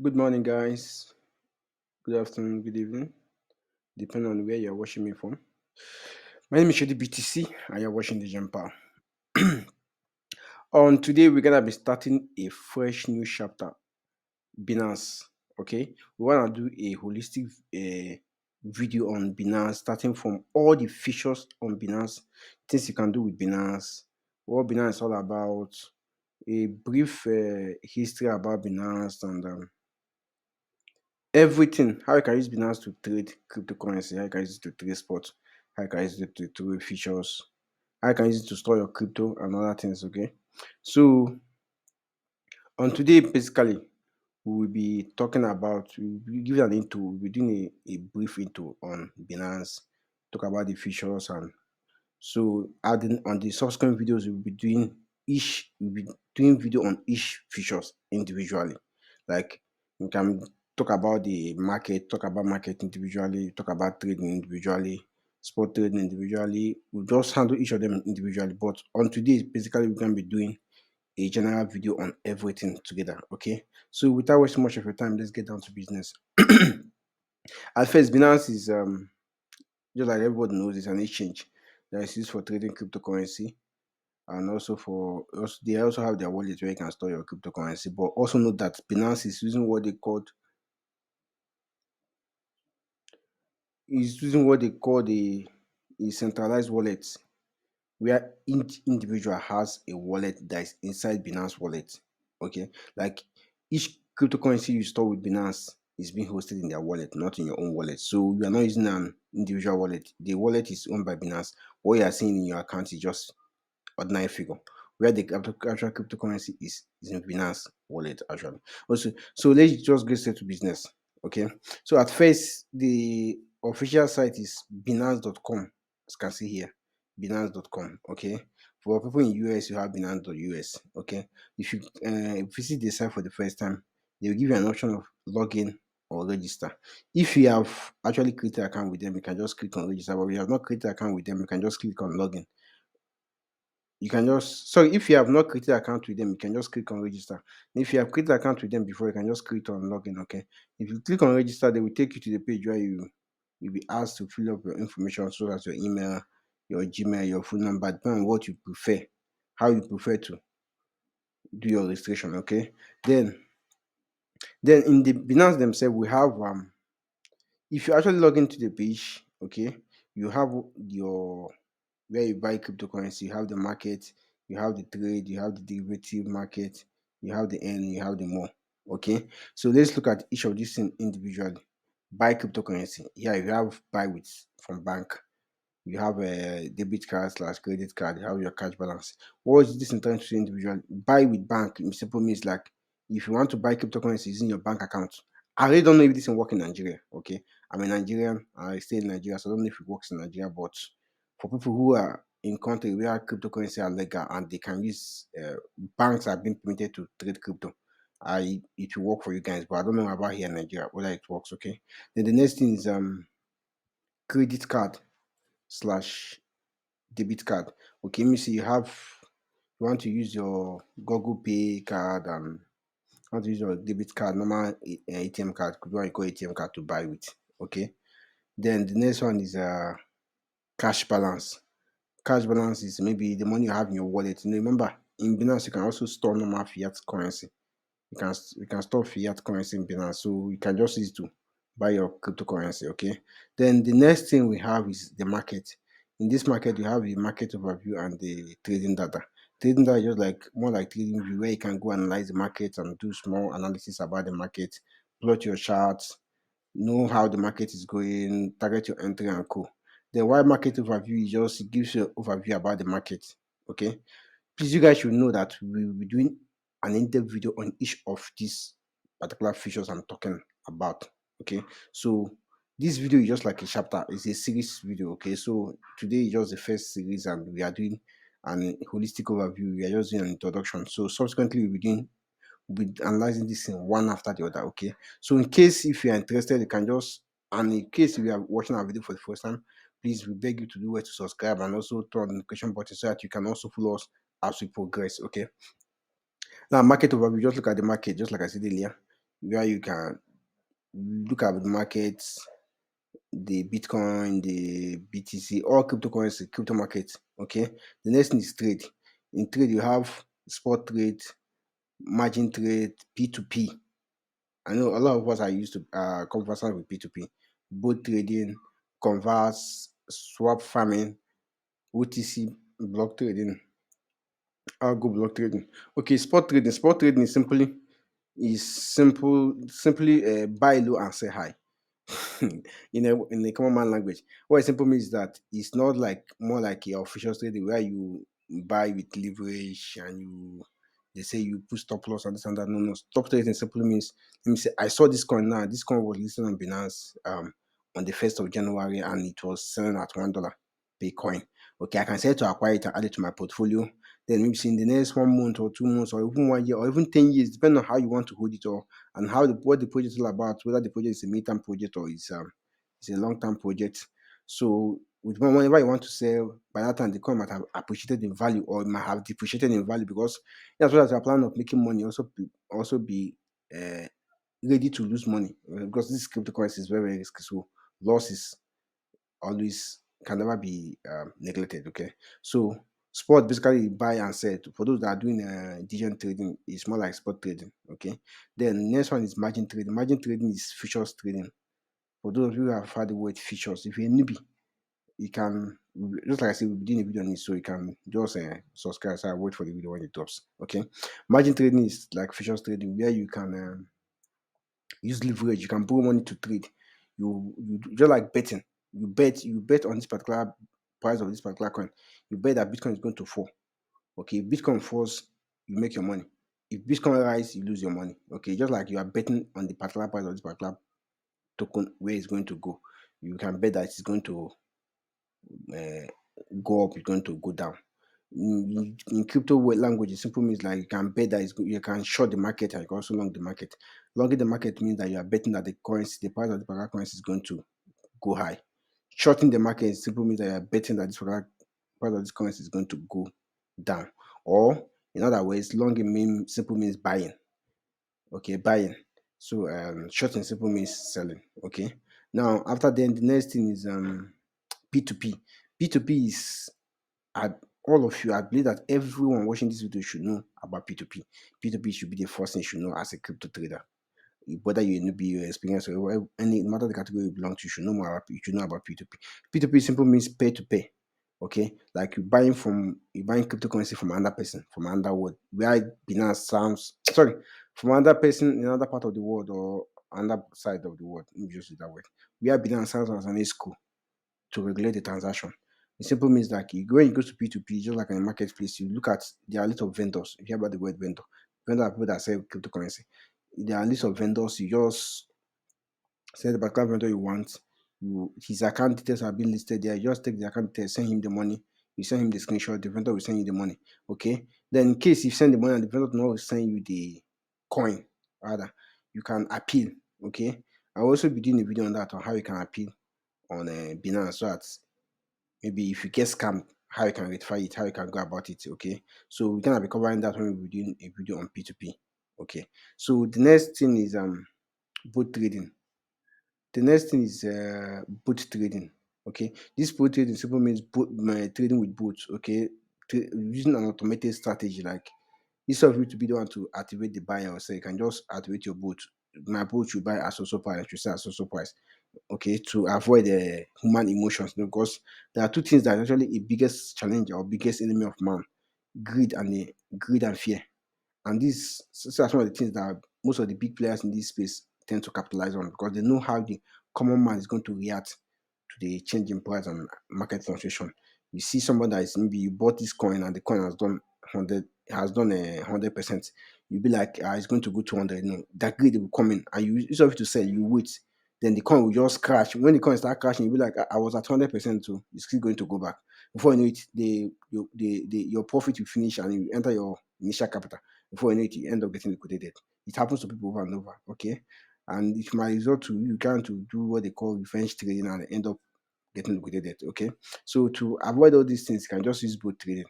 Good morning, guys. Good afternoon, good evening, depending on where you're watching me from. My name is Shady BTC, and you're watching degenpal. On today, we're gonna be starting a fresh new chapter, Binance. Okay, we wanna do a holistic video on Binance, starting from all the features on Binance, things you can do with Binance, what Binance is all about, a brief history about Binance, and everything. How you can use Binance to trade cryptocurrency, how you can use it to trade spot, how you can use it to trade features, how you can use it to store your crypto and other things. Okay. So on today, basically, we will be talking about, we'll be giving an intro, we'll be doing a brief intro on Binance, talk about the features, and so adding on the subsequent videos, we'll be doing video on each features individually. Like we can talk about the market, talk about market individually, talk about trading individually, spot trading individually. We'll just handle each of them individually. But on today, basically we're gonna be doing a general video on everything together. Okay. So without wasting much of your time, let's get down to business. At first, Binance is just like everybody knows, it's an exchange that is used for trading cryptocurrency, and they also have their wallet where you can store your cryptocurrency. But also note that Binance is using what they call a centralized wallet, where each individual has a wallet that is inside Binance wallet. Okay, like each cryptocurrency you store with Binance is being hosted in their wallet, not in your own wallet. So you are not using an individual wallet. The wallet is owned by Binance. What you are seeing in your account is just ordinary figure, where the actual cryptocurrency is in Binance wallet actually. Also, so let's just get straight to business. Okay. So at first, the official site is Binance.com. As you can see here, Binance.com. Okay. For people in US, you have Binance.us. Okay. If you visit the site for the first time, they will give you an option of login or register. If you have actually created an account with them, you can just click on register. But if you have not created an account with them, you can just click on login. If you have not created an account with them, you can just click on register. If you have created an account with them before, you can just click on login. Okay. If you click on register, they will take you to the page where you'll be asked to fill up your information, so that's your email, your Gmail, your phone number, depending on what you prefer, how you prefer to do your registration. Okay. Then then in the Binance themselves, we have if you actually log into the page, okay, you have your where you buy cryptocurrency, you have the market, you have the trade, you have the derivative market, you have the N, you have the more. Okay, so let's look at each of these things individually. Buy cryptocurrency. Yeah, you have buy with from bank. You have a debit card slash credit card. You have your cash balance. What is this in terms of individual? Buy with bank in simple means like if you want to buy cryptocurrency using your bank account. I really don't know if this will work in Nigeria. Okay, I'm a Nigerian. I stay in Nigeria, so I don't know if it works in Nigeria. But for people who are in country where cryptocurrency are legal and they can use banks are being permitted to trade crypto, it will work for you guys. But I don't know about here in Nigeria whether it works. Okay. Then the next thing is credit card slash debit card. Okay, let me see. You want to use your Google Pay card and want to use your debit card, normal ATM card, could you call ATM card to buy with. Okay. Then the next one is cash balance. Cash balance is maybe the money you have in your wallet. Remember, in Binance you can also store normal fiat currency. You can store fiat currency in Binance, so you can just use it to buy your cryptocurrency. Okay. Then the next thing we have is the market. In this market, you have the market overview and the trading data. Trading data is just like more like trading view, where you can go analyze the market and do small analysis about the market, plot your charts, know how the market is going, target your entry and co. Then while market overview is just it gives you an overview about the market. Okay. Please, you guys should know that we will be doing an in-depth video on each of these particular features I'm talking about. Okay, so this video is just like a chapter, it's a series video. Okay, so today is just the first series, and we are doing an holistic overview. We are just doing an introduction. So subsequently, we'll be analyzing this in one after the other. Okay, so in case if you are interested, you can just and in case you are watching our video for the first time, please we beg you to do well to subscribe and also turn on the notification button so that you can also follow us as we progress. Okay. Now, market overview, just look at the market, just like I said earlier. where you can look at the markets, the Bitcoin, the BTC, all cryptocurrency, crypto market. Okay. The next thing is trade. In trade, you have spot trade, margin trade, P2P. I know a lot of us are used to conversant with P2P, both trading, converse, swap farming, OTC, block trading, algo block trading. Okay, spot trading. Spot trading is simply buy low and sell high. In a common man language. What it simply means is that it's not like more like your official trading where you buy with leverage and they say you put stop loss and this and that. No, no. Stop trading simply means, let me say I saw this coin now. This coin was listed on Binance on the 1st of January and it was selling at $1 per coin. Okay, I can say to acquire it and add it to my portfolio. Then maybe in the next 1 month or 2 months or even 1 year or even 10 years, depending on how you want to hold it, or and what the project is all about, whether the project is a mid-term project or it's a long-term project. So with whenever you want to sell, by that time the coin might have appreciated in value or it might have depreciated in value, because as well as your plan of making money, also be uh, ready to lose money, because this cryptocurrency is very, very risky. So losses always can never be neglected. Okay, so spot basically buy and sell. For those that are doing degen trading, it's more like spot trading. Okay, then next one is margin trading. Margin trading is futures trading. For those of you who have heard the word futures, if you're a newbie, you can, just like I said, we'll be doing a video on it, so you can just subscribe, so I wait for the video when it drops. Okay, margin trading is like futures trading where you can use leverage. You can borrow money to trade. You just like betting. You bet on this particular price of this particular coin. You bet that Bitcoin is going to fall. Okay, if Bitcoin falls, you make your money. If Bitcoin rise, you lose your money. Okay, just like you are betting on the particular price of this particular token where it's going to go. You can bet that it's going to uh, go up, it's going to go down. In crypto language, it simply means like you can bet that you can short the market and you can also long the market. Longing the market means that you are betting that the price of the particular currency is going to go high. Shorting the market simply means that you are betting that this particular price of this currency is going to go down. Or in other words, simply means buying. Okay, buying. So shorting simply means selling. Okay. Now after then, the next thing is P2P. P2P is, all of you, I believe that everyone watching this video should know about P2P. P2P should be the first thing you should know as a crypto trader. Whether you're a newbie, you're experienced, or any no matter the category you belong to, you should know more about, you should know about P2P. P2P simply means pay to pay. Okay, like you buying cryptocurrency from another person from another world. Where Binance sounds sorry, from another person in another part of the world or another side of the world. Let me just use that word. Where Binance sounds as an escrow to regulate the transaction. It simply means that when you go to P2P, just like in a marketplace, you look at, there are a lot of vendors. If you hear about the word vendor, vendor are people that sell cryptocurrency. There are a list of vendors. You just say the particular vendor you want. His account details are being listed there. You just take the account details, send him the money. You send him the screenshot. The vendor will send you the money. Okay. Then in case you send the money and the vendor does not send you the coin, rather, you can appeal. Okay. I'll also be doing a video on that, on how you can appeal on Binance, so that maybe if you get scammed, how you can rectify it, how you can go about it. Okay, so we're gonna be covering that when we're doing a video on P2P. Okay, so the next thing is boot trading. The next thing is boot trading. Okay, this boot trading simply means trading with bots. Okay, using an automated strategy, like instead of you to be the one to activate the buyer or sell, you can just activate your bot. My bot will buy at so price, you sell at so price. Okay, to avoid human emotions, because there are two things that are actually a biggest challenge or biggest enemy of man: greed and fear. And these are some of the things that most of the big players in this space tend to capitalize on, because they know how the common man is going to react to the change in price and market fluctuation. You see someone that is, maybe you bought this coin and the coin has done 100%. You'll be like, it's going to go 200. No, that greed will come in, and you, instead of you to sell, you wait. Then the coin will just crash. When the coin start crashing, you'll be like, I was at 100%, so it's still going to go back. Before you know it, your profit will finish and you enter your initial capital. Before you know it, you end up getting liquidated. It happens to people over and over. Okay, and it might result to you trying to do what they call revenge trading and end up getting liquidated. Okay, so to avoid all these things, you can just use both trading.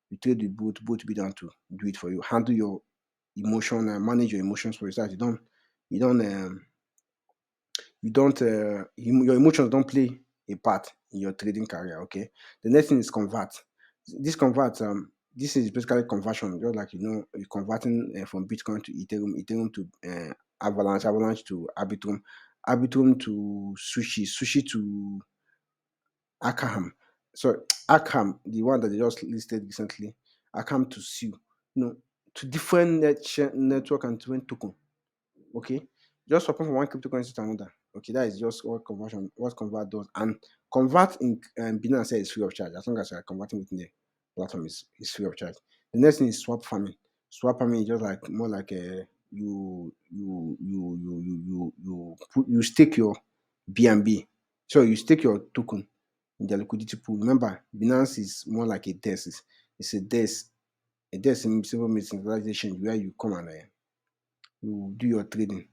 You trade with both be down to do it for you. Handle your emotion and manage your emotions for you, so that you don't you don't your emotions don't play a part in your trading career. Okay. The next thing is convert. This is basically conversion, just like you're converting from Bitcoin to Ethereum, Ethereum to Avalanche, Avalanche to Arbitrum, Arbitrum to Sushi, Sushi to Arkham. So Arkham, the one that they just listed recently, Arkham to Sue, to different network and different token. Okay, just swapping from one cryptocurrency to another. Okay, that is just what convert does. And convert in Binance is free of charge. As long as you are converting within the platform, is free of charge. The next thing is swap farming. Swap farming is just like more like a you stake your BNB. So you stake your token in the liquidity pool. Remember, Binance is more like a desk. It's a desk. A desk in simple means centralization where you come and you do your trading.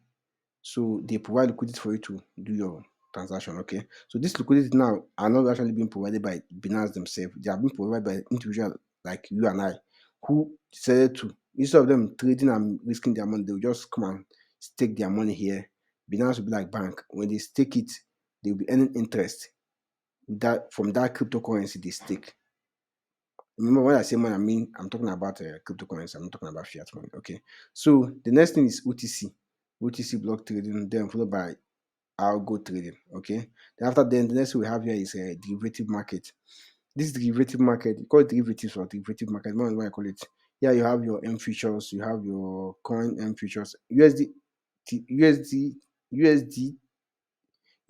So they provide liquidity for you to do your transaction. Okay. So this liquidity now are not actually being provided by Binance themselves. They are being provided by individual like you and I, who decided to, instead of them trading and risking their money, they will just come and stake their money here. Binance will be like bank. When they stake it, they will be earning interest that from that cryptocurrency they stake. Remember, when I say money, I mean I'm talking about cryptocurrency. I'm not talking about fiat money. Okay. So the next thing is OTC, OTC block trading, then followed by algo trading. Okay. Then after then, the next thing we have here is a derivative market. This derivative market, you call it derivatives or derivative market. More than what I call it. Yeah, you have your M futures, you have your coin M futures, USD, USD,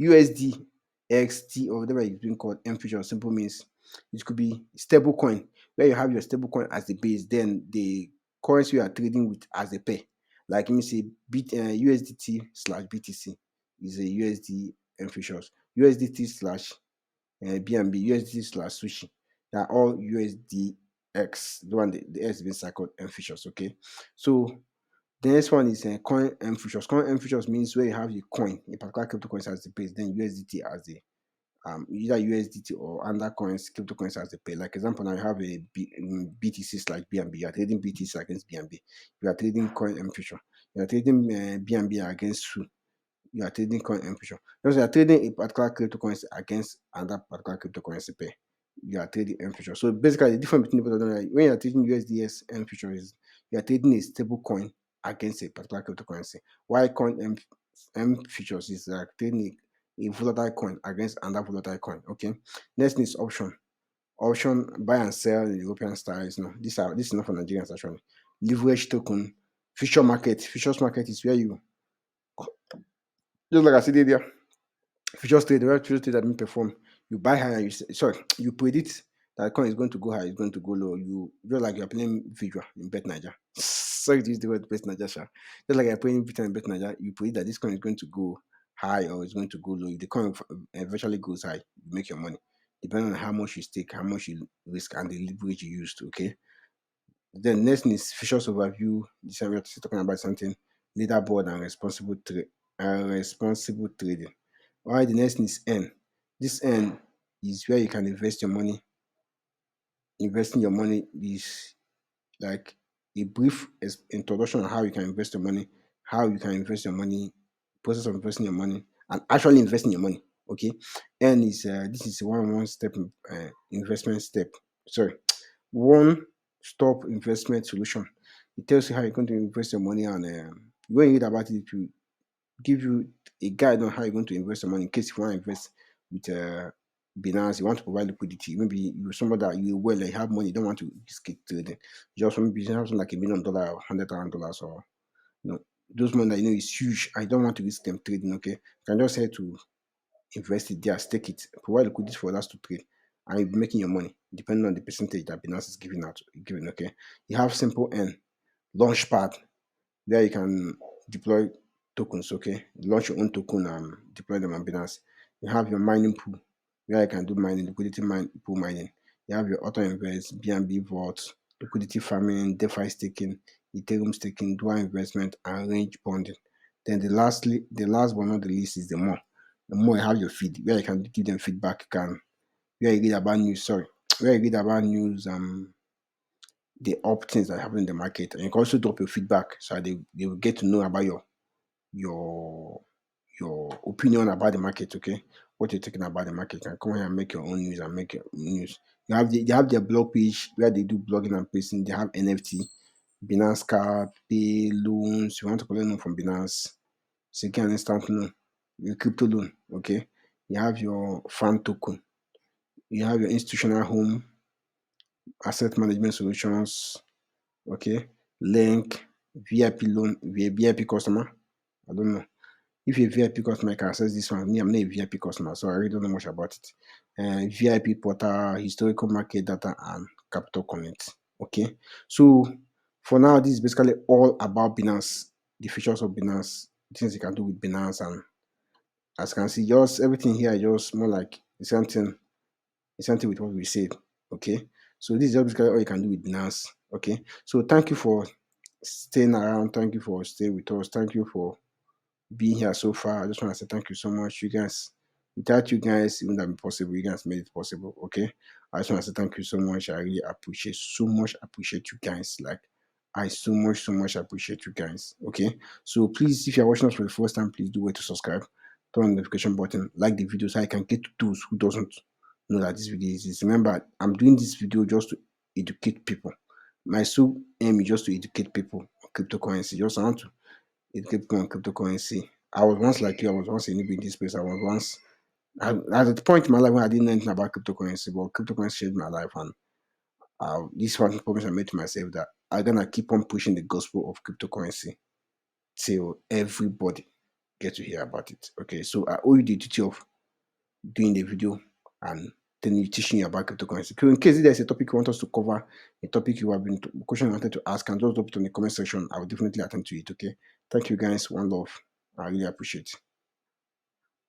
USDXT or whatever it's being called, M future simple means it could be stable coin, where you have your stable coin as the base, then the currency you are trading with as a pair. Like let me say USDT slash BTC is a USD M futures, USDT slash BNB, USDT slash sushi. They are all USDX, the one the S being circled M futures. Okay, so the next one is coin M futures. Coin M futures means where you have a coin, a particular cryptocurrency as the base, then USDT as the either USDT or other coins, cryptocurrency as the pay. Like example, now you have a BTC like BNB. You are trading BTC against BNB. You are trading coin M future. You are trading BNB against SU. You are trading coin M future. Because you are trading a particular cryptocurrency against another particular cryptocurrency pair. You are trading M future. So basically, the difference between both of them, like when you are trading USDS M future is you are trading a stable coin against a particular cryptocurrency. While coin M futures is like trading a volatile coin against another volatile coin. Okay. Next is option. Option buy and sell in European styles. No, this is not for Nigerians actually. Leverage token, future market. Futures market is where you, just like I said there, futures trade, the right futures trade that didn't perform. You buy high and you predict that coin is going to go high, it's going to go low. You just like you're playing Vidra in Bet Niger. Sorry to use the word Bet Niger, sha. Just like you're playing Vidra in Bet Niger, you predict that this coin is going to go high or it's going to go low. If the coin eventually goes high, you make your money. Depending on how much you stake, how much you risk, and the leverage you used. Okay. Then next thing is futures overview. This time we're talking about something leaderboard and responsible trading. Why the next thing is N. This N is where you can invest your money. Investing your money is like a brief introduction on how you can invest your money, how you can invest your money, process of investing your money, and actually investing your money. Okay, N is this is one step investment step. Sorry, one stop investment solution. It tells you how you're going to invest your money, and when you read about it, it will give you a guide on how you're going to invest your money in case you want to invest with Binance, you want to provide liquidity. Maybe you're somebody that you well, you have money, you don't want to risk it trading. You just want maybe have something like $1 million or $100,000 or those money that is huge. I don't want to risk them trading. Okay, you can just say to invest it there, stake it, provide liquidity for us to trade, and you'll be making your money depending on the percentage that Binance is giving. Okay, you have simple N launchpad where you can deploy tokens. Okay, launch your own token and deploy them on Binance. You have your mining pool where you can do mining, pool mining. You have your auto invest, BNB vault, liquidity farming, DeFi staking, Ethereum staking, dual investment, and range bonding. Then the last but not the least is the more. The more you have your feed where you can give them feedback, you can where you read about news, sorry, where you read about news, the up things that happen in the market. And you can also drop your feedback so they will get to know about your opinion about the market, okay? What you're thinking about the market. You can come here and make your own news and make your own news. They have their blog page where they do blogging and pasting. They have NFT, Binance card, pay loans. You want to collect loan from Binance, secure instant loan, your crypto loan, okay? You have your fan token. You have your institutional home, asset management solutions, okay? Link, VIP loan, if you're a VIP customer. I don't know. If you're a VIP customer, you can access this one. Me, I'm not a VIP customer, so I really don't know much about it. VIP portal, historical market data, and capital connect. Okay. So for now, this is basically all about Binance, the features of Binance, things you can do with Binance, and as you can see, just everything here is just more like the same thing with what we said. Okay. So this is just basically all you can do with Binance. Okay. So thank you for staying around. Thank you for staying with us. Thank you for being here so far. I just want to say thank you so much. You guys, without you guys, it wouldn't have been possible. You guys made it possible. Okay. I just want to say thank you so much. I really appreciate you guys. Like, I so much appreciate you guys. Okay. So please, if you're watching us for the first time, please do wait to subscribe. Turn on the notification button, like the video so I can get to those who doesn't know that this video is. Remember, I'm doing this video just to educate people. My sole aim is just to educate people on cryptocurrency. Just I want to educate people on cryptocurrency. I was once like you. I was once a newbie in this space. I was once at the point in my life when I didn't know anything about cryptocurrency, but cryptocurrency changed my life. And this one promise I made to myself that I'm gonna keep on pushing the gospel of cryptocurrency till everybody get to hear about it. Okay, so I owe you the duty of doing the video and then you teaching you about cryptocurrency. So in case there's a topic you want us to cover, a topic you have been question you wanted to ask, and just drop it in the comment section. I will definitely attend to it. Okay. Thank you guys. One love. I really appreciate it.